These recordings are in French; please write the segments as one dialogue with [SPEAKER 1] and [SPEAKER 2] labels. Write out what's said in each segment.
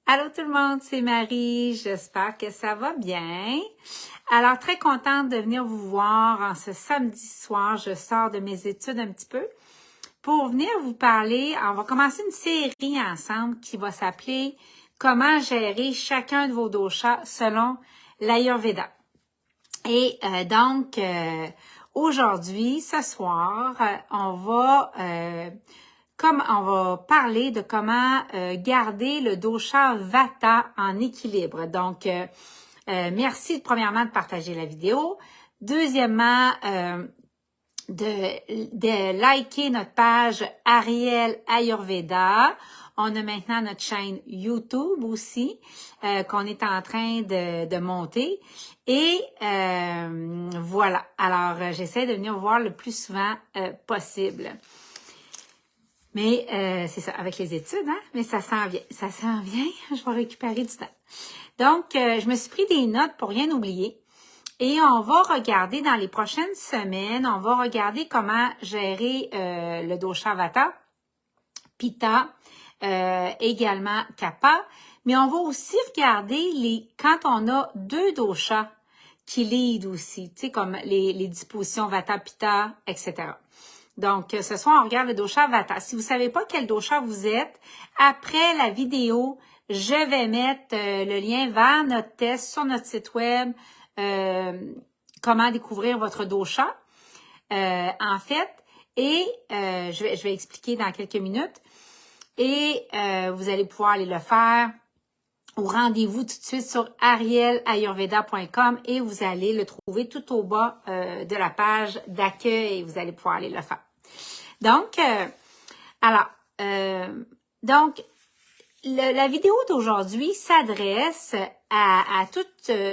[SPEAKER 1] Allô tout le monde, c'est Marie, j'espère que ça va bien. Alors, très contente de venir vous voir en ce samedi soir. Je sors de mes études un petit peu pour venir vous parler. On va commencer une série ensemble qui va s'appeler « Comment gérer chacun de vos doshas selon l'Ayurveda ». Et donc, aujourd'hui, ce soir, on va parler de comment garder le dosha Vata en équilibre. Donc, merci premièrement de partager la vidéo. Deuxièmement, de liker notre page Ariel Ayurveda. On a maintenant notre chaîne YouTube aussi qu'on est en train de monter. Et voilà. Alors, j'essaie de venir voir le plus souvent possible. Mais c'est ça, avec les études, hein? Mais ça s'en vient. Ça s'en vient. Je vais récupérer du temps. Donc, je me suis pris des notes pour rien oublier. Et on va regarder dans les prochaines semaines, on va regarder comment gérer le dosha Vata, Pitta, également Kapha. Mais on va aussi regarder quand on a deux doshas qui lead aussi, tu sais, comme les dispositions Vata, Pitta, etc. Donc, ce soir, on regarde le dosha Vata. Si vous ne savez pas quel dosha vous êtes, après la vidéo, je vais mettre le lien vers notre test sur notre site web, comment découvrir votre dosha, en fait. Et je vais expliquer dans quelques minutes. Et vous allez pouvoir aller le faire au rendez-vous tout de suite sur arielayurveda.com et vous allez le trouver tout au bas de la page d'accueil et vous allez pouvoir aller le faire. Donc, la vidéo d'aujourd'hui s'adresse à tous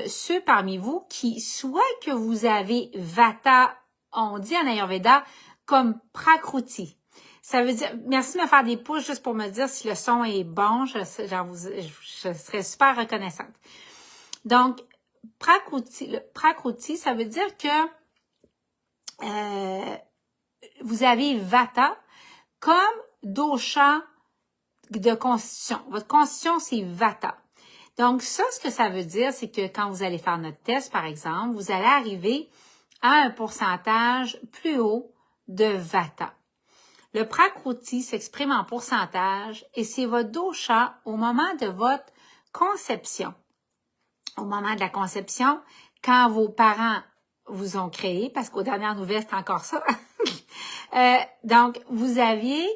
[SPEAKER 1] ceux parmi vous qui, soit que vous avez Vata, on dit en Ayurveda, comme Prakruti. Ça veut dire, merci de me faire des pouces juste pour me dire si le son est bon, je serais super reconnaissante. Donc, Prakruti, ça veut dire que vous avez Vata comme dosha de constitution. Votre constitution, c'est Vata. Donc, ça, ce que ça veut dire, c'est que quand vous allez faire notre test, par exemple, vous allez arriver à un pourcentage plus haut de Vata. Le Prakruti s'exprime en pourcentage et c'est votre dosha au moment de votre conception. Au moment de la conception, quand vos parents vous ont créé, parce qu'aux dernières nouvelles, c'est encore ça. Donc, vous aviez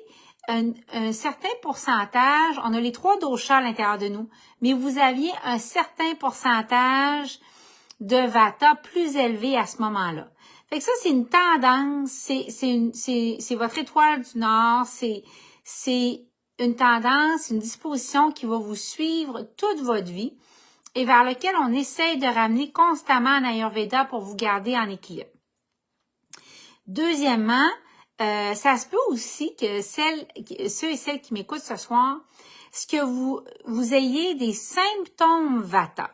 [SPEAKER 1] un certain pourcentage, on a les trois doshas à l'intérieur de nous, mais vous aviez un certain pourcentage de Vata plus élevé à ce moment-là. Fait que ça, c'est une tendance, c'est votre étoile du Nord, c'est une tendance, une disposition qui va vous suivre toute votre vie et vers lequel on essaye de ramener constamment en Ayurveda pour vous garder en équilibre. Deuxièmement, ça se peut aussi que ceux et celles qui m'écoutent ce soir, ce que vous ayez des symptômes Vata.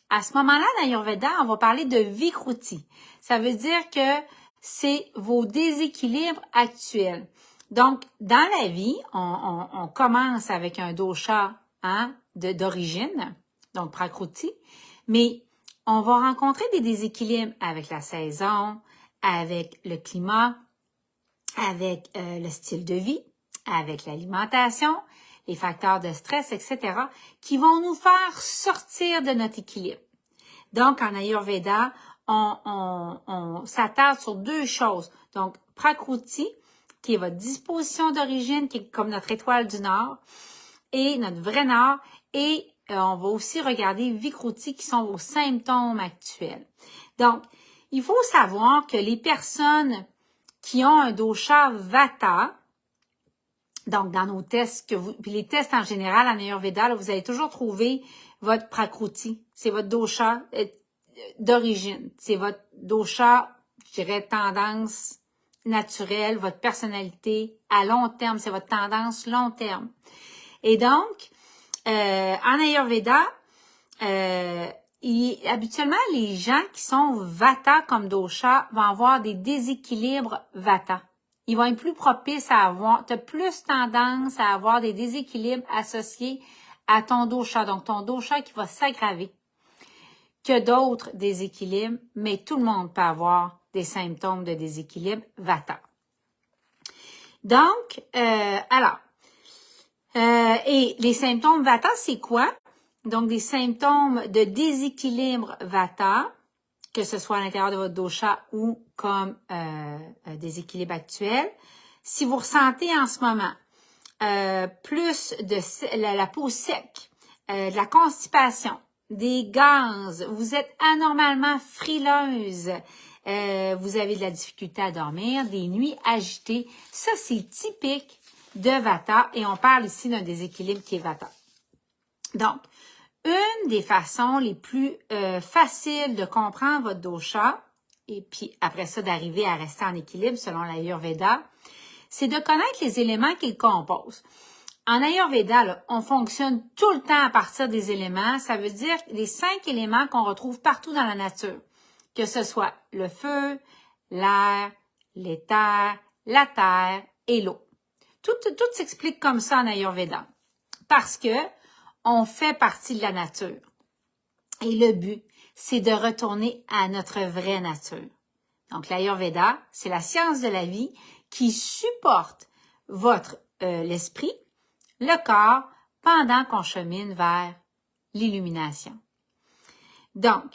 [SPEAKER 1] À ce moment-là, dans Ayurveda, on va parler de Vikruti. Ça veut dire que c'est vos déséquilibres actuels. Donc, dans la vie, on commence avec un dosha d'origine, donc Prakruti, mais on va rencontrer des déséquilibres avec la saison, avec le climat, avec le style de vie, avec l'alimentation, les facteurs de stress, etc., qui vont nous faire sortir de notre équilibre. Donc, en Ayurveda, on s'attarde sur deux choses. Donc, Prakruti, qui est votre disposition d'origine, qui est comme notre étoile du Nord, et notre vrai Nord, et on va aussi regarder Vikruti, qui sont vos symptômes actuels. Donc, il faut savoir que les personnes qui ont un dosha Vata, donc dans nos tests, puis les tests en général en Ayurveda, là, vous allez toujours trouver votre Prakruti. C'est votre dosha d'origine. C'est votre dosha, je dirais, tendance naturelle, votre personnalité à long terme. C'est votre tendance long terme. Et donc, en Ayurveda, habituellement, les gens qui sont Vata comme dosha vont avoir des déséquilibres Vata. Ils vont être plus propices à avoir, tu as plus tendance à avoir des déséquilibres associés à ton dosha, donc ton dosha qui va s'aggraver, que d'autres déséquilibres, mais tout le monde peut avoir des symptômes de déséquilibre vata. Donc, et les symptômes vata, c'est quoi? Donc, des symptômes de déséquilibre vata, que ce soit à l'intérieur de votre dosha ou comme déséquilibre actuel. Si vous ressentez en ce moment plus de la peau sec, de la constipation, des gaz, vous êtes anormalement frileuse, vous avez de la difficulté à dormir, des nuits agitées, ça c'est typique de vata et on parle ici d'un déséquilibre qui est vata. Donc, une des façons les plus faciles de comprendre votre dosha, et puis après ça d'arriver à rester en équilibre selon l'Ayurveda, c'est de connaître les éléments qui le composent. En Ayurveda, là, on fonctionne tout le temps à partir des éléments. Ça veut dire les 5 éléments qu'on retrouve partout dans la nature, que ce soit le feu, l'air, l'éther, la terre et l'eau. Tout s'explique comme ça en Ayurveda, parce que on fait partie de la nature. Et le but, c'est de retourner à notre vraie nature. Donc, l'Ayurveda, c'est la science de la vie qui supporte votre l'esprit, le corps, pendant qu'on chemine vers l'illumination. Donc,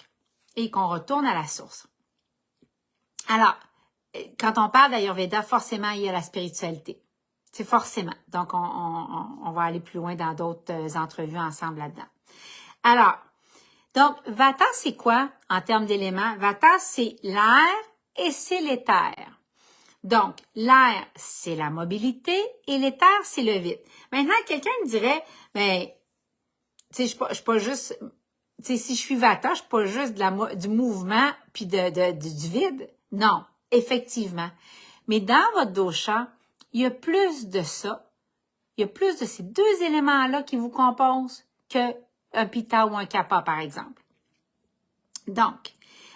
[SPEAKER 1] et qu'on retourne à la source. Alors, quand on parle d'Ayurveda, forcément, il y a la spiritualité. C'est forcément. Donc, on va aller plus loin dans d'autres entrevues ensemble là-dedans. Alors, donc, Vata, c'est quoi en termes d'éléments? Vata, c'est l'air et c'est l'éther. Donc, l'air, c'est la mobilité et l'éther, c'est le vide. Maintenant, quelqu'un me dirait, ben, tu sais, je suis pas juste, tu sais, si je suis Vata, je suis pas juste du mouvement puis du vide. Non, effectivement. Mais dans votre dosha, il y a plus de ça. Il y a plus de ces deux éléments-là qui vous composent qu'un pitta ou un kapha, par exemple. Donc,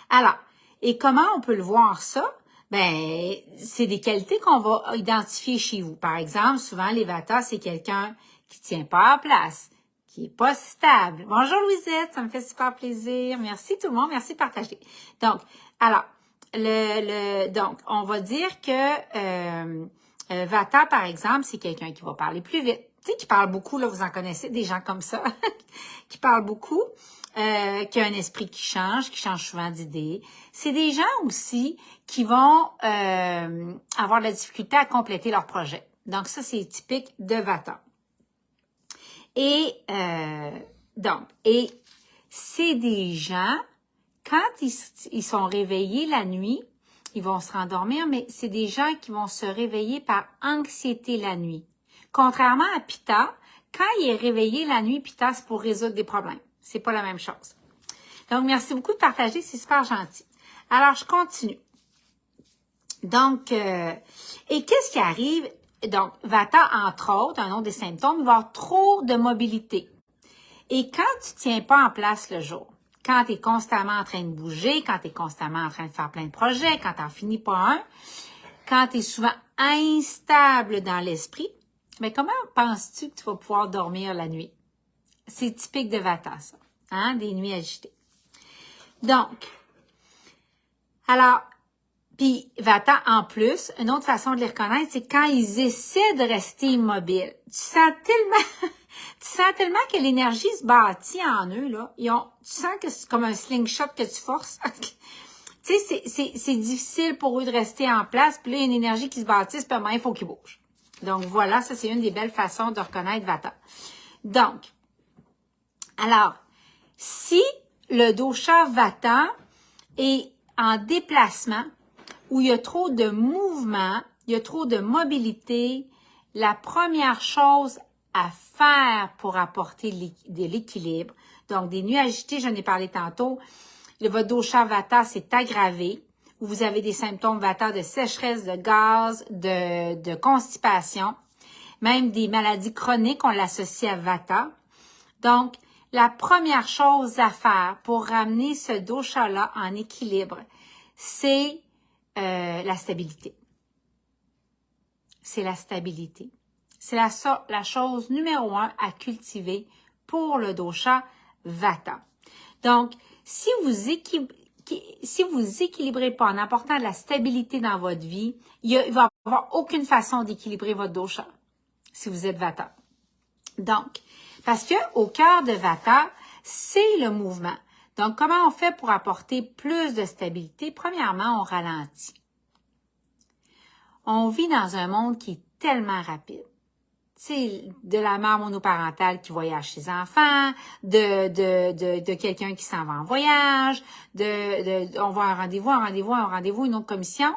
[SPEAKER 1] alors, et comment on peut le voir ça? Ben, c'est des qualités qu'on va identifier chez vous. Par exemple, souvent, les Vata, c'est quelqu'un qui tient pas en place, qui est pas stable. Bonjour Louisette, ça me fait super plaisir. Merci tout le monde, merci de partager. Donc, alors, donc, on va dire que Vata, par exemple, c'est quelqu'un qui va parler plus vite. Tu sais, qui parle beaucoup, là, vous en connaissez, des gens comme ça, qui parlent beaucoup, qui a un esprit qui change souvent d'idées. C'est des gens aussi qui vont avoir de la difficulté à compléter leur projet. Donc, ça, c'est typique de Vata. Et donc, c'est des gens, quand ils sont réveillés la nuit, ils vont se rendormir, mais c'est des gens qui vont se réveiller par anxiété la nuit. Contrairement à Pitta, quand il est réveillé la nuit, Pitta, c'est pour résoudre des problèmes. C'est pas la même chose. Donc, merci beaucoup de partager, c'est super gentil. Alors, je continue. Donc, et qu'est-ce qui arrive? Donc, Vata, entre autres, un autre des symptômes, il va y avoir trop de mobilité. Et quand tu tiens pas en place le jour, quand tu es constamment en train de bouger, quand tu es constamment en train de faire plein de projets, quand tu n'en finis pas un, quand tu es souvent instable dans l'esprit, mais comment penses-tu que tu vas pouvoir dormir la nuit? C'est typique de Vata, ça, hein, des nuits agitées. Donc, alors, puis Vata, en plus, une autre façon de les reconnaître, c'est quand ils essaient de rester immobiles. Tu sens tellement que l'énergie se bâtit en eux, là. Tu sens que c'est comme un slingshot que tu forces. Tu sais, c'est difficile pour eux de rester en place, puis là, il y a une énergie qui se bâtit, puis il faut qu'ils bougent. Donc, voilà, ça, c'est une des belles façons de reconnaître Vata. Donc, alors, si le dosha Vata est en déplacement, où il y a trop de mouvement, il y a trop de mobilité, la première chose à faire pour apporter de l'équilibre, donc des nuits agitées, j'en ai parlé tantôt, votre dosha Vata s'est aggravé, où vous avez des symptômes Vata de sécheresse, de gaz, de constipation, même des maladies chroniques, on l'associe à Vata. Donc, la première chose à faire pour ramener ce dosha-là en équilibre, c'est la stabilité. C'est la stabilité. C'est la chose numéro 1 à cultiver pour le dosha Vata. Donc, si vous équilibrez pas en apportant de la stabilité dans votre vie, il va y avoir aucune façon d'équilibrer votre dosha si vous êtes Vata. Donc, parce que au cœur de Vata, c'est le mouvement. Donc, comment on fait pour apporter plus de stabilité? Premièrement, on ralentit. On vit dans un monde qui est tellement rapide. C'est de la mère monoparentale qui voyage ses enfants, de quelqu'un qui s'en va en voyage, on va à un rendez-vous, une autre commission,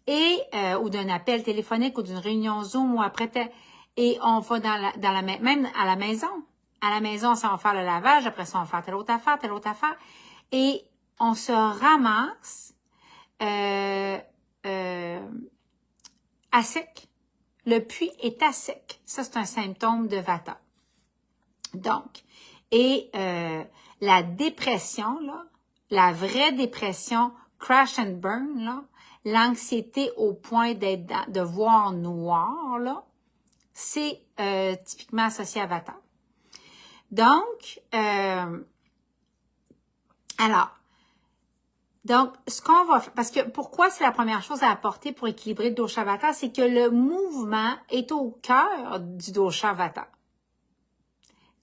[SPEAKER 1] et ou d'un appel téléphonique ou d'une réunion Zoom ou après et on va même à la maison. À la maison, ça va faire le lavage, après ça on va faire telle autre affaire, et on se ramasse à sec. Le puits est à sec. Ça, c'est un symptôme de Vata. Donc, et la dépression, là, la vraie dépression, crash and burn, là, l'anxiété au point de voir noir, là, c'est typiquement associé à Vata. Donc, ce qu'on va faire, parce que pourquoi c'est la première chose à apporter pour équilibrer le dosha Vata, c'est que le mouvement est au cœur du dosha Vata.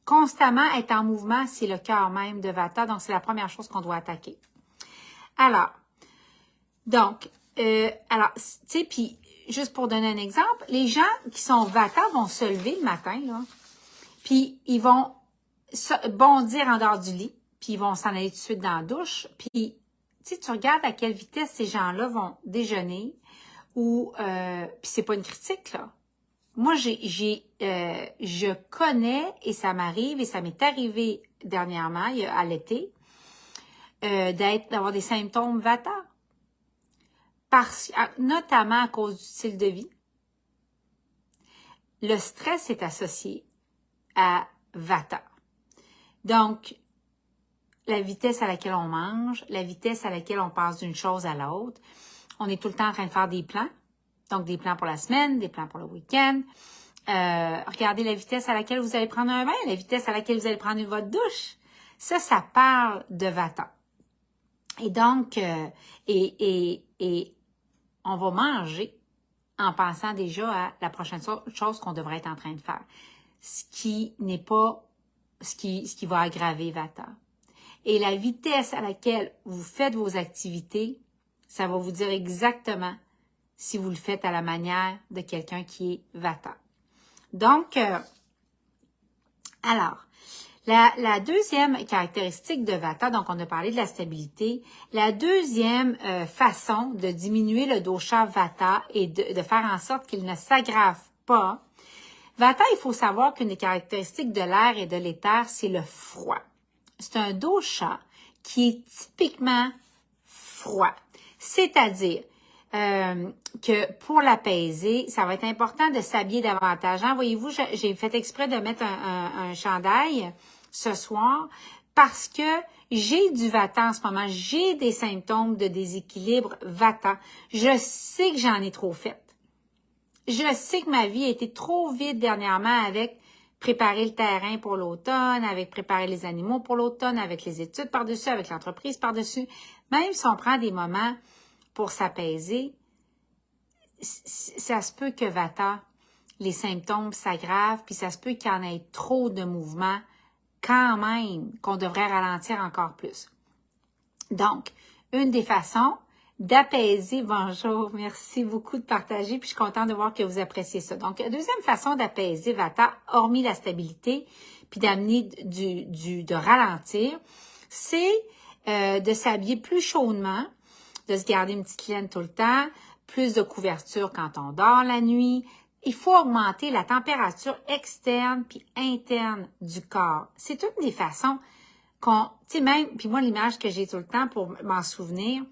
[SPEAKER 1] Constamment être en mouvement, c'est le cœur même de Vata, donc c'est la première chose qu'on doit attaquer. Alors, tu sais, puis juste pour donner un exemple, les gens qui sont Vata vont se lever le matin, là, puis ils vont bondir en dehors du lit, puis ils vont s'en aller tout de suite dans la douche, puis tu regardes à quelle vitesse ces gens-là vont déjeuner, ou puis c'est pas une critique, là. Moi, je connais, et ça m'arrive, et ça m'est arrivé dernièrement, à l'été, d'avoir des symptômes Vata, notamment à cause du style de vie. Le stress est associé à Vata. Donc, la vitesse à laquelle on mange, la vitesse à laquelle on passe d'une chose à l'autre. On est tout le temps en train de faire des plans. Donc, des plans pour la semaine, des plans pour le week-end. Regardez la vitesse à laquelle vous allez prendre un bain, la vitesse à laquelle vous allez prendre votre douche. Ça parle de Vata. Et donc, et on va manger en pensant déjà à la prochaine chose qu'on devrait être en train de faire. Ce qui n'est pas ce qui va aggraver Vata. Et la vitesse à laquelle vous faites vos activités, ça va vous dire exactement si vous le faites à la manière de quelqu'un qui est Vata. Donc, la deuxième caractéristique de Vata, donc on a parlé de la stabilité, la deuxième façon de diminuer le dosha Vata et de faire en sorte qu'il ne s'aggrave pas. Vata, il faut savoir qu'une des caractéristiques de l'air et de l'éther, c'est le froid. C'est un dosha qui est typiquement froid. C'est-à-dire que pour l'apaiser, ça va être important de s'habiller davantage. Hein? Voyez-vous, j'ai fait exprès de mettre un chandail ce soir parce que j'ai du Vata en ce moment. J'ai des symptômes de déséquilibre Vata. Je sais que j'en ai trop fait. Je sais que ma vie a été trop vite dernièrement avec préparer le terrain pour l'automne, avec préparer les animaux pour l'automne, avec les études par-dessus, avec l'entreprise par-dessus. Même si on prend des moments pour s'apaiser, ça se peut que Vata, les symptômes s'aggravent, puis ça se peut qu'il y en ait trop de mouvements quand même, qu'on devrait ralentir encore plus. Donc, une des façons d'apaiser, bonjour, merci beaucoup de partager, puis je suis contente de voir que vous appréciez ça. Donc, la deuxième façon d'apaiser Vata, hormis la stabilité, puis d'amener de ralentir, c'est de s'habiller plus chaudement, de se garder une petite laine tout le temps, plus de couverture quand on dort la nuit. Il faut augmenter la température externe puis interne du corps. C'est toutes des façons qu'on, tu sais, même, puis moi, l'image que j'ai tout le temps pour m'en souvenir,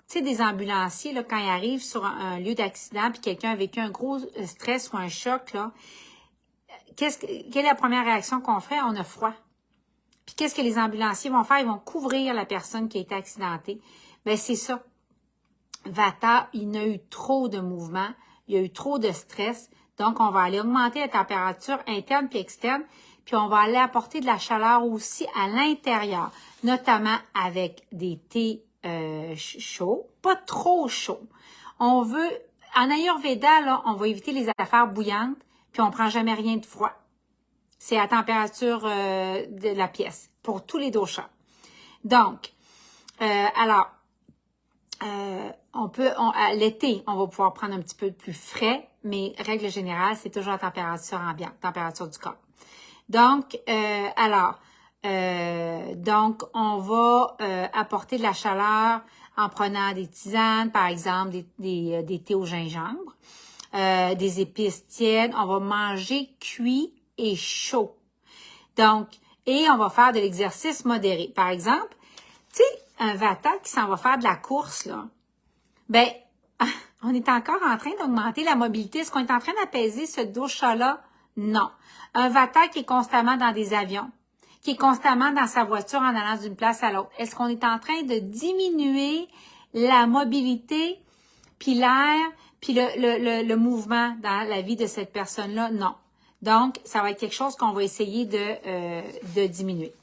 [SPEAKER 1] tu sais, des ambulanciers, là, quand ils arrivent sur un lieu d'accident puis quelqu'un a vécu un gros stress ou un choc, là, quelle est la première réaction qu'on fait? On a froid. Puis qu'est-ce que les ambulanciers vont faire? Ils vont couvrir la personne qui a été accidentée. Ben c'est ça. Vata, il y a eu trop de mouvements, il y a eu trop de stress, donc on va aller augmenter la température interne puis externe. puis on va aller apporter de la chaleur aussi à l'intérieur, notamment avec des thés chauds, pas trop chauds. On veut, en Ayurveda, là, on va éviter les affaires bouillantes, puis on prend jamais rien de froid. C'est à température de la pièce, pour tous les doshas. Donc, l'été, on va pouvoir prendre un petit peu plus frais, mais règle générale, c'est toujours à température ambiante, température du corps. Donc, on va apporter de la chaleur en prenant des tisanes, par exemple, des thés au gingembre, des épices tièdes. On va manger cuit et chaud. Donc, et on va faire de l'exercice modéré. Par exemple, tu sais, un vata qui s'en va faire de la course, là, ben, on est encore en train d'augmenter la mobilité. Est-ce qu'on est en train d'apaiser ce dosha-là? Non. Un vata qui est constamment dans des avions, qui est constamment dans sa voiture en allant d'une place à l'autre. Est-ce qu'on est en train de diminuer la mobilité, puis l'air, puis le mouvement dans la vie de cette personne-là? Non. Donc, ça va être quelque chose qu'on va essayer de diminuer.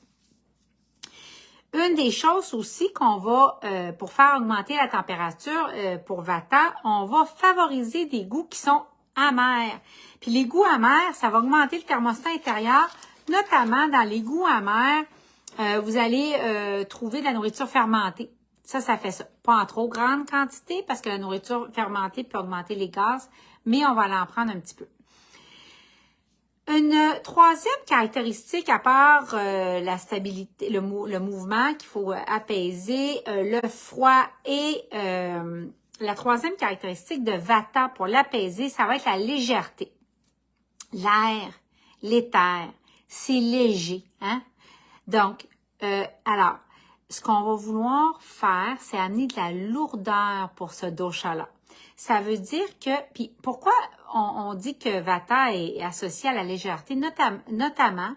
[SPEAKER 1] Une des choses aussi qu'on va, pour faire augmenter la température pour Vata, on va favoriser des goûts qui sont amers. Puis les goûts amers, ça va augmenter le thermostat intérieur, notamment dans les goûts amers, vous allez trouver de la nourriture fermentée. Ça fait ça. Pas en trop grande quantité parce que la nourriture fermentée peut augmenter les gaz, mais on va aller en prendre un petit peu. Une troisième caractéristique, à part la stabilité, le mouvement qu'il faut apaiser, le froid et la troisième caractéristique de Vata pour l'apaiser, ça va être la légèreté. L'air, l'éther, c'est léger, hein? Donc, alors, ce qu'on va vouloir faire, c'est amener de la lourdeur pour ce dosha-là. Ça veut dire que, puis pourquoi on dit que Vata est associé à la légèreté, notamment,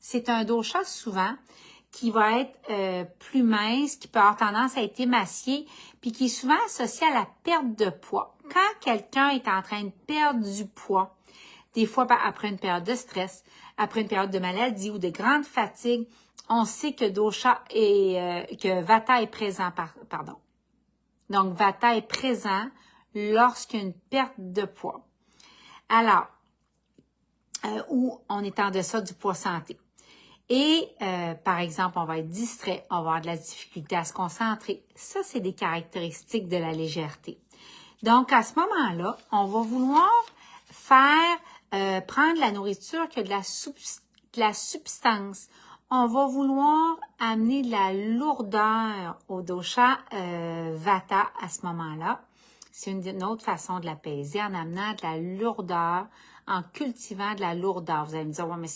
[SPEAKER 1] c'est un dosha souvent qui va être plus mince, qui peut avoir tendance à être émacié, puis qui est souvent associé à la perte de poids. Quand quelqu'un est en train de perdre du poids, des fois après une période de stress, après une période de maladie ou de grande fatigue, on sait que que Vata est présent, Donc, Vata est présent lorsqu'il y a une perte de poids. Alors, où on est en deçà du poids santé. Et, par exemple, on va être distrait, on va avoir de la difficulté à se concentrer. Ça, c'est des caractéristiques de la légèreté. Donc, à ce moment-là, on va vouloir faire prendre la nourriture qui a de la substance. On va vouloir amener de la lourdeur au dosha Vata à ce moment-là. C'est une autre façon de l'apaiser en amenant de la lourdeur, en cultivant de la lourdeur. Vous allez me dire, ouais, mais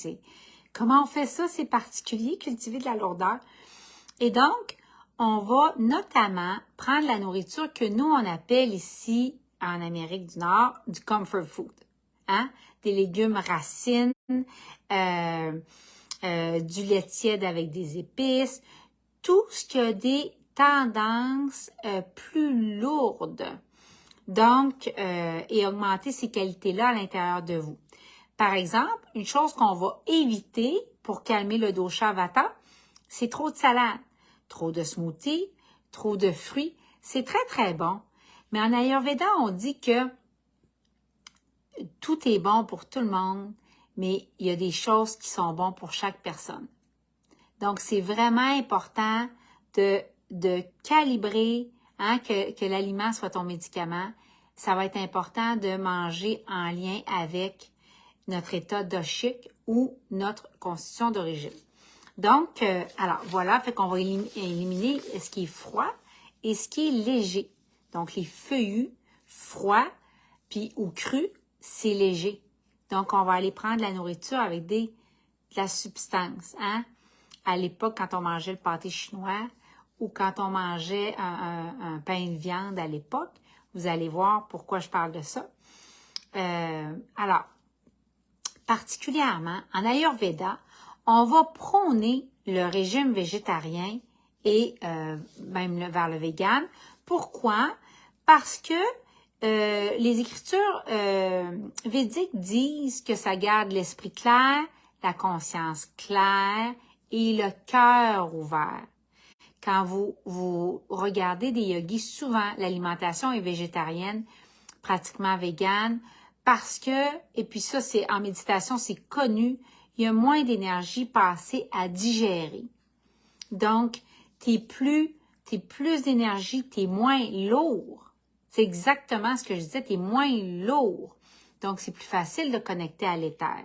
[SPEAKER 1] comment on fait ça? C'est particulier, cultiver de la lourdeur. Et donc, on va notamment prendre la nourriture que nous, on appelle ici, en Amérique du Nord, du comfort food. Hein? Des légumes racines, du lait tiède avec des épices, tout ce qui a des tendances plus lourdes. Donc, et augmenter ces qualités-là à l'intérieur de vous. Par exemple, une chose qu'on va éviter pour calmer le dosha Vata, c'est trop de salade, trop de smoothies, trop de fruits. C'est très, très bon. Mais en Ayurveda, on dit que tout est bon pour tout le monde, mais il y a des choses qui sont bonnes pour chaque personne. Donc, c'est vraiment important de calibrer, hein, que l'aliment soit ton médicament. Ça va être important de manger en lien avec notre état doshique ou notre constitution d'origine. Donc, alors voilà, fait qu'on va éliminer ce qui est froid et ce qui est léger. Donc, les feuillus, froids, puis ou crus, c'est léger. Donc, on va aller prendre la nourriture avec de la substance. Hein? À l'époque, quand on mangeait le pâté chinois ou quand on mangeait un pain de viande à l'époque, vous allez voir pourquoi je parle de ça. Alors, particulièrement, en Ayurveda, on va prôner le régime végétarien et même vers le vegan. Pourquoi? Parce que les écritures védiques disent que ça garde l'esprit clair, la conscience claire et le cœur ouvert. Quand vous regardez des yogis, souvent l'alimentation est végétarienne, pratiquement végane, parce que, et puis ça c'est en méditation, c'est connu, il y a moins d'énergie passée à digérer. Donc, t'es plus d'énergie, t'es moins lourd. C'est exactement ce que je disais, t'es moins lourd. Donc, c'est plus facile de connecter à l'éther,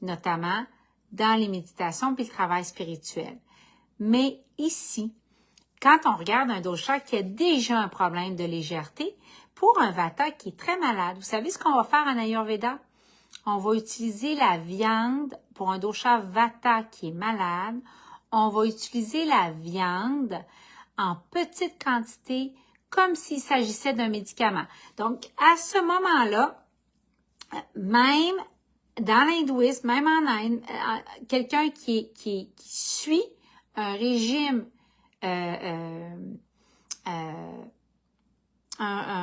[SPEAKER 1] notamment dans les méditations puis le travail spirituel. Mais ici, quand on regarde un dosha qui a déjà un problème de légèreté, pour un vata qui est très malade, vous savez ce qu'on va faire en Ayurveda? On va utiliser la viande pour un dosha vata qui est malade. On va utiliser la viande en petite quantité, comme s'il s'agissait d'un médicament. Donc, à ce moment-là, même dans l'hindouisme, même en Inde, quelqu'un qui suit un régime, un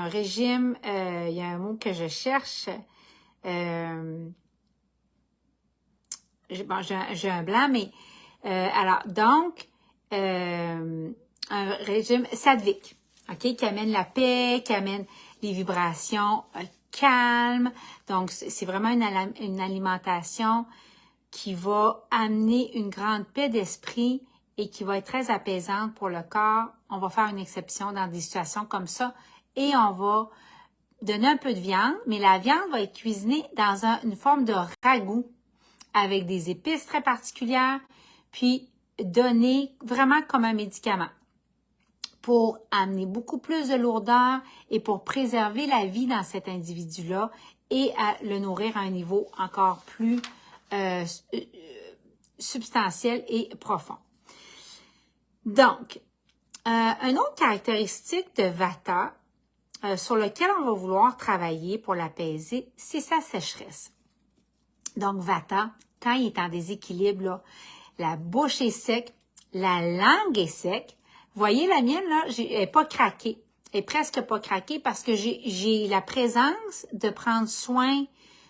[SPEAKER 1] régime, il y a un mot que je cherche, j'ai un blanc, mais alors, donc, un régime sattvique, OK, qui amène la paix, qui amène les vibrations calmes. Donc, c'est vraiment une alimentation qui va amener une grande paix d'esprit et qui va être très apaisante pour le corps. On va faire une exception dans des situations comme ça et on va donner un peu de viande, mais la viande va être cuisinée dans une forme de ragoût avec des épices très particulières, puis donnée vraiment comme un médicament pour amener beaucoup plus de lourdeur et pour préserver la vie dans cet individu-là et à le nourrir à un niveau encore plus substantiel et profond. Donc, une autre caractéristique de Vata sur lequel on va vouloir travailler pour l'apaiser, c'est sa sécheresse. Donc, Vata, quand il est en déséquilibre, là, la bouche est sec, la langue est sec. Vous voyez, la mienne, là, elle n'est pas craquée. Elle est presque pas craquée parce que j'ai la présence de prendre soin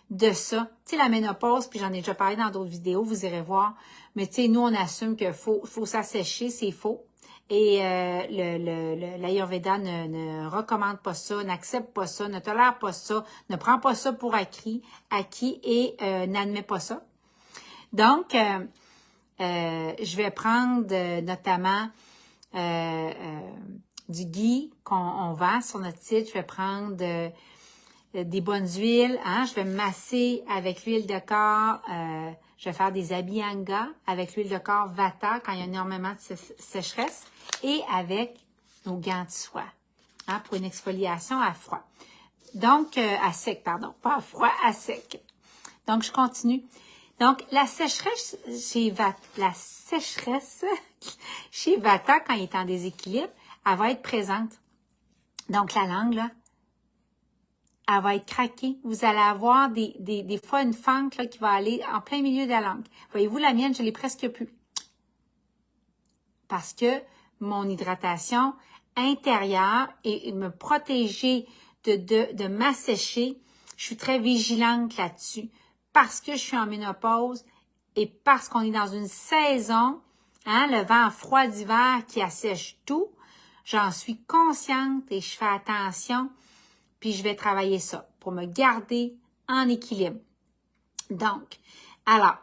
[SPEAKER 1] de ça. Tu sais, la ménopause, puis j'en ai déjà parlé dans d'autres vidéos, vous irez voir. Mais tu sais, nous, on assume qu'il faut s'assécher, c'est faux. Et l'Ayurveda ne recommande pas ça, n'accepte pas ça, ne tolère pas ça, ne prend pas ça pour acquis et n'admet pas ça. Donc, je vais prendre notamment du ghee qu'on vend sur notre site. Je vais prendre des bonnes huiles. Hein? Je vais me masser avec l'huile de corps. Je vais faire des abhyanga avec l'huile de corps Vata quand il y a énormément de sécheresse et avec nos gants de soie hein, pour une exfoliation à froid. Donc, à sec, pardon, pas à froid, à sec. Donc, je continue. Donc, la sécheresse chez Vata, quand il est en déséquilibre, elle va être présente. Donc, la langue, là, elle va être craquée. Vous allez avoir des fois une fente là, qui va aller en plein milieu de la langue. Voyez-vous, la mienne, je l'ai presque plus. Parce que mon hydratation intérieure et me protéger de m'assécher, je suis très vigilante là-dessus. Parce que je suis en ménopause et parce qu'on est dans une saison, hein, le vent froid d'hiver qui assèche tout, j'en suis consciente et je fais attention, puis je vais travailler ça pour me garder en équilibre. Donc, alors,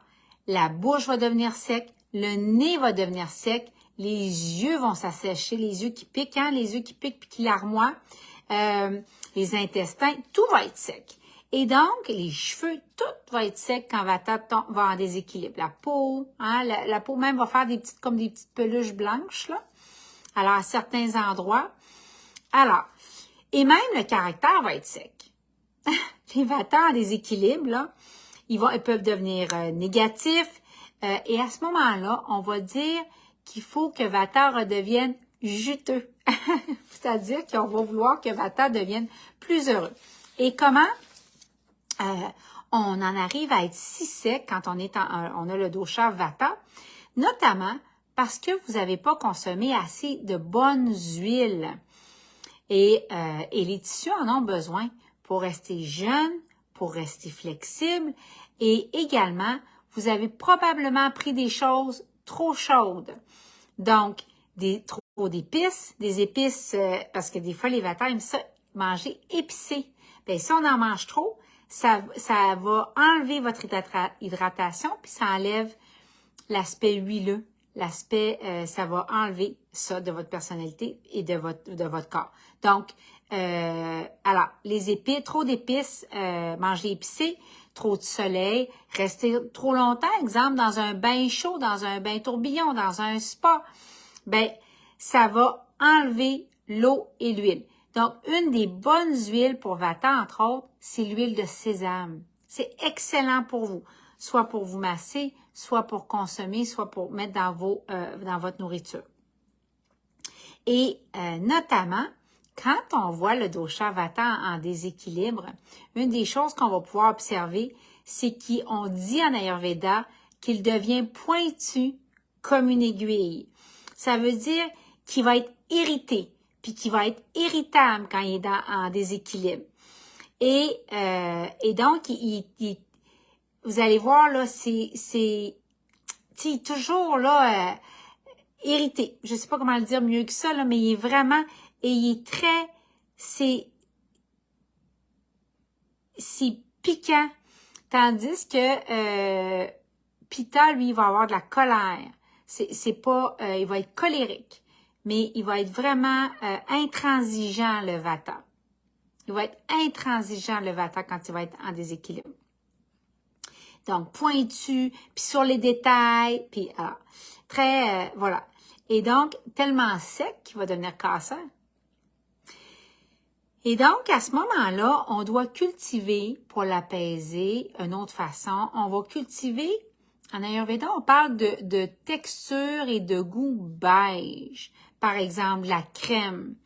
[SPEAKER 1] la bouche va devenir sec, le nez va devenir sec, les yeux vont s'assécher, les yeux qui piquent, hein, les yeux qui piquent puis qui larmoient, les intestins, tout va être sec. Et donc, les cheveux, tout va être sec quand Vata va en déséquilibre. La peau, hein, la peau même va faire des petites peluches blanches, là. Alors, à certains endroits. Alors, et même le caractère va être sec. Les Vata en déséquilibre, là, ils peuvent devenir négatifs. Et à ce moment-là, on va dire qu'il faut que Vata redevienne juteux. C'est-à-dire qu'on va vouloir que Vata devienne plus heureux. Et comment on en arrive à être si sec quand on a le dosha Vata, notamment parce que vous n'avez pas consommé assez de bonnes huiles. Et les tissus en ont besoin pour rester jeunes, pour rester flexibles et également, vous avez probablement pris des choses trop chaudes. Donc, trop d'épices, des épices, parce que des fois, les Vata aiment ça, manger épicé. Bien, si on en mange trop, ça va enlever votre hydratation, puis ça enlève l'aspect huileux, ça va enlever ça de votre personnalité et de votre corps. Donc, alors, les épices, trop d'épices, manger épicé, trop de soleil, rester trop longtemps, exemple, dans un bain chaud, dans un bain tourbillon, dans un spa, ben, ça va enlever l'eau et l'huile. Donc, une des bonnes huiles pour Vata, entre autres, c'est l'huile de sésame. C'est excellent pour vous, soit pour vous masser, soit pour consommer, soit pour mettre dans votre nourriture. Et notamment, quand on voit le dosha Vata en déséquilibre, une des choses qu'on va pouvoir observer, c'est qu'on dit en Ayurveda qu'il devient pointu comme une aiguille. Ça veut dire qu'il va être irrité, puis qu'il va être irritable quand il est en déséquilibre. Et donc, vous allez voir, là, c'est toujours là irrité. Je sais pas comment le dire mieux que ça, là, mais il est vraiment, et il est très, c'est piquant. Tandis que Pitta, lui, il va avoir de la colère. C'est pas, il va être colérique, mais il va être vraiment intransigeant, le Vata. Il va être intransigeant, le Vata, quand il va être en déséquilibre. Donc, pointu, puis sur les détails, puis alors, très, voilà. Et donc, tellement sec qu'il va devenir casseur. Et donc, à ce moment-là, on doit cultiver, pour l'apaiser, une autre façon, on va cultiver, en Ayurveda, on parle de texture et de goût beige. Par exemple, la crème,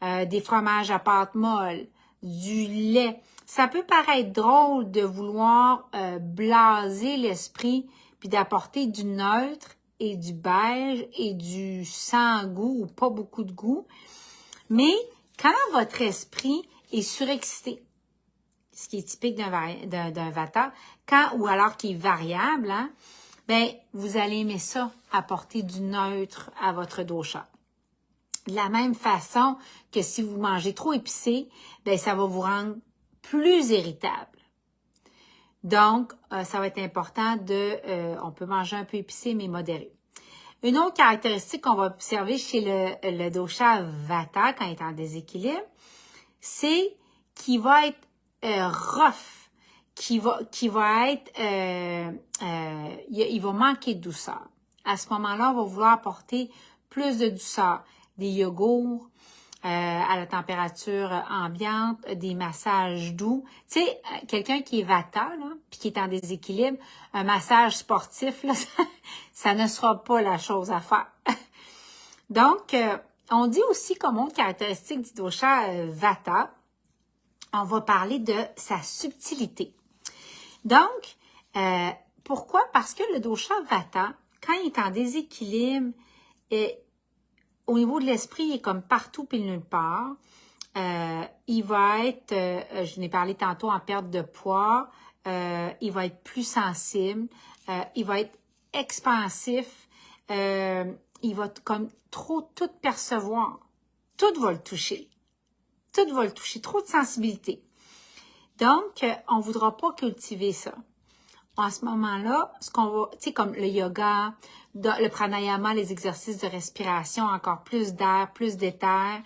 [SPEAKER 1] des fromages à pâte molle, du lait. Ça peut paraître drôle de vouloir blaser l'esprit puis d'apporter du neutre et du beige et du sans goût ou pas beaucoup de goût. Mais quand votre esprit est surexcité, ce qui est typique d'un Vata, ou alors qui est variable, hein, ben vous allez aimer ça, apporter du neutre à votre dosha. De la même façon que si vous mangez trop épicé, ben ça va vous rendre plus irritable. Donc, ça va être important on peut manger un peu épicé, mais modéré. Une autre caractéristique qu'on va observer chez le dosha Vata, quand il est en déséquilibre, c'est qu'il va être rough, qu'il va être, il va manquer de douceur. À ce moment-là, on va vouloir apporter plus de douceur, des yogourts à la température ambiante, des massages doux. Tu sais, quelqu'un qui est Vata, là, puis qui est en déséquilibre, un massage sportif, là, ça ne sera pas la chose à faire. Donc, on dit aussi comme autre caractéristique du dosha Vata, on va parler de sa subtilité. Donc, pourquoi? Parce que le dosha Vata, quand il est en déséquilibre, au niveau de l'esprit, il est comme partout puis nulle part. Il va être, je n'ai parlé tantôt en perte de poids, il va être plus sensible, il va être expansif, il va comme trop tout percevoir. Tout va le toucher. Tout va le toucher. Trop de sensibilité. Donc, on ne voudra pas cultiver ça. À ce moment-là, ce qu'on va, tu sais, comme le yoga, le pranayama, les exercices de respiration, encore plus d'air, plus d'éther,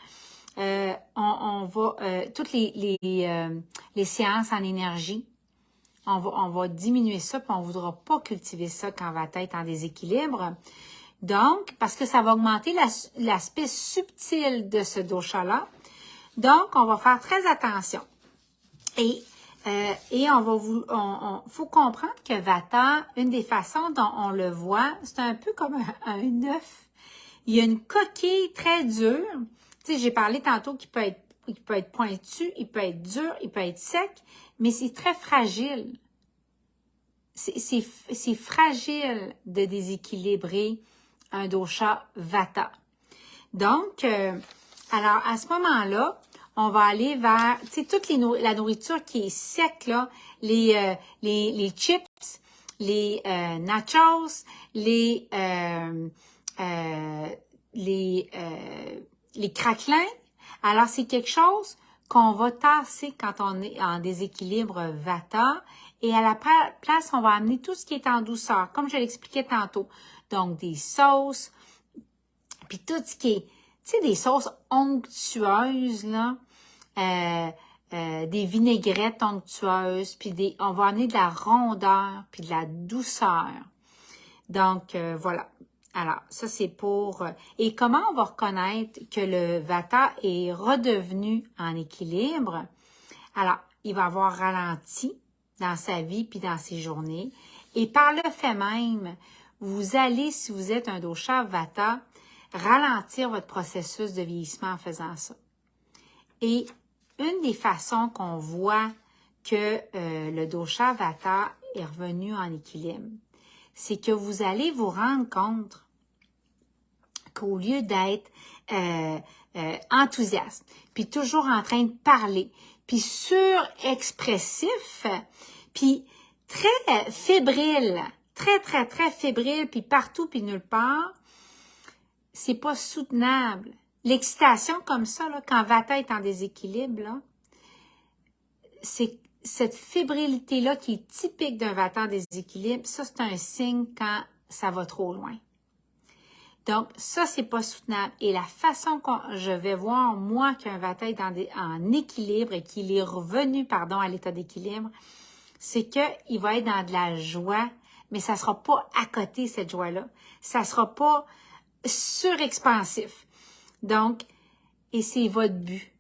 [SPEAKER 1] on va, toutes les séances en énergie, on va diminuer ça, puis on ne voudra pas cultiver ça quand on va être en déséquilibre. Donc, parce que ça va augmenter l'aspect subtil de ce dosha-là. Donc, on va faire très attention. Et faut comprendre que Vata, une des façons dont on le voit, c'est un peu comme un œuf. Il y a une coquille très dure. Tu sais, j'ai parlé tantôt qu'il peut être pointu, il peut être dur, il peut être sec, mais c'est très fragile. C'est fragile de déséquilibrer un dosha Vata. Donc, alors à ce moment-là, on va aller vers, tu sais, la nourriture qui est sec, là, les chips, les nachos, les craquelins. Alors, c'est quelque chose qu'on va tasser quand on est en déséquilibre Vata. Et à la place, on va amener tout ce qui est en douceur, comme je l'expliquais tantôt. Donc, des sauces, puis tout ce qui est, tu sais, des sauces onctueuses, là, des vinaigrettes onctueuses, puis on va amener de la rondeur, puis de la douceur. Donc, voilà. Alors, ça, c'est pour... et comment on va reconnaître que le Vata est redevenu en équilibre? Alors, il va avoir ralenti dans sa vie puis dans ses journées. Et par le fait même, vous allez, si vous êtes un dosha Vata, ralentir votre processus de vieillissement en faisant ça. Et une des façons qu'on voit que le dosha Vata est revenu en équilibre, c'est que vous allez vous rendre compte qu'au lieu d'être enthousiaste, puis toujours en train de parler, puis surexpressif, puis très fébrile, très fébrile, puis partout, puis nulle part, c'est pas soutenable. L'excitation comme ça, là, quand Vata est en déséquilibre, là, c'est cette fébrilité-là qui est typique d'un Vata en déséquilibre, ça, c'est un signe quand ça va trop loin. Donc, ça, c'est pas soutenable. Et la façon que je vais voir, moi, qu'un Vata est en équilibre et qu'il est revenu, à l'état d'équilibre, c'est qu'il va être dans de la joie, mais ça sera pas à côté, cette joie-là. Ça sera pas surexpansif. Donc, et c'est votre but.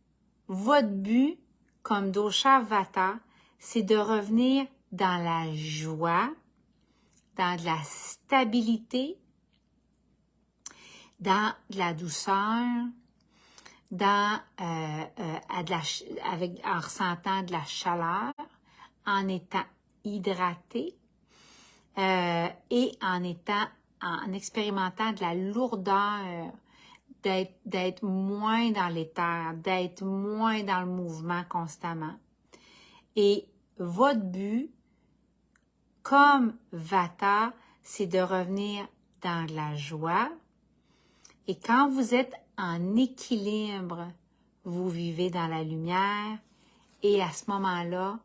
[SPEAKER 1] Votre but, comme dosha Vata, c'est de revenir dans la joie, dans de la stabilité, dans de la douceur, dans en ressentant de la chaleur, en étant hydraté et en expérimentant de la lourdeur, d'être moins dans l'éther, d'être moins dans le mouvement constamment. Et votre but, comme Vata, c'est de revenir dans la joie. Et quand vous êtes en équilibre, vous vivez dans la lumière et à ce moment-là,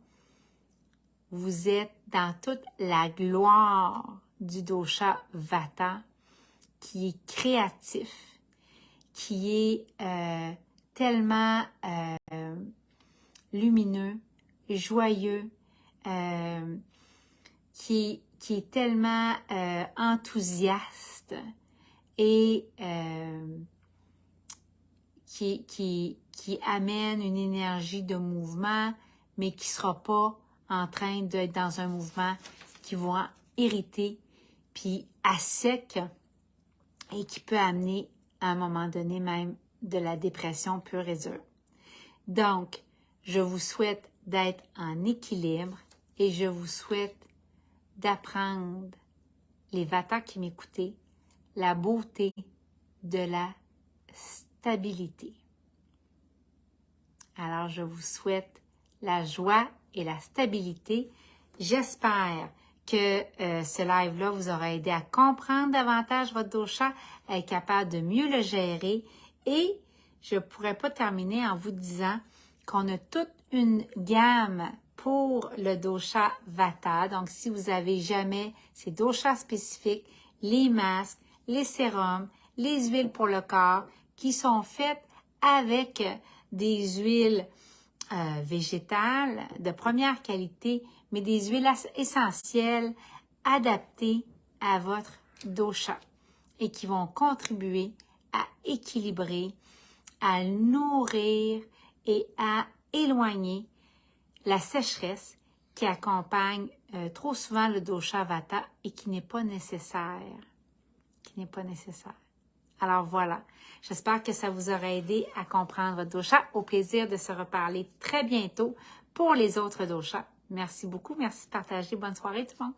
[SPEAKER 1] vous êtes dans toute la gloire du dosha Vata qui est créatif, qui est tellement lumineux, joyeux, qui est tellement enthousiaste et qui amène une énergie de mouvement, mais qui ne sera pas en train d'être dans un mouvement qui va irriter, puis à sec, et qui peut amener à un moment donné même de la dépression pure et dure. Donc, je vous souhaite d'être en équilibre et je vous souhaite d'apprendre, les Vatas qui m'écoutaient, la beauté de la stabilité. Alors, je vous souhaite la joie et la stabilité. J'espère que ce live-là vous aura aidé à comprendre davantage votre dosha, à être capable de mieux le gérer. Et je ne pourrais pas terminer en vous disant qu'on a toute une gamme pour le dosha Vata. Donc, si vous avez jamais ces doshas spécifiques, les masques, les sérums, les huiles pour le corps qui sont faites avec des huiles végétales de première qualité, mais des huiles essentielles adaptées à votre dosha et qui vont contribuer à équilibrer, à nourrir et à éloigner la sécheresse qui accompagne trop souvent le dosha Vata et qui n'est pas nécessaire. Alors voilà, j'espère que ça vous aura aidé à comprendre votre dosha. Au plaisir de se reparler très bientôt pour les autres doshas. Merci beaucoup, merci de partager. Bonne soirée tout le monde.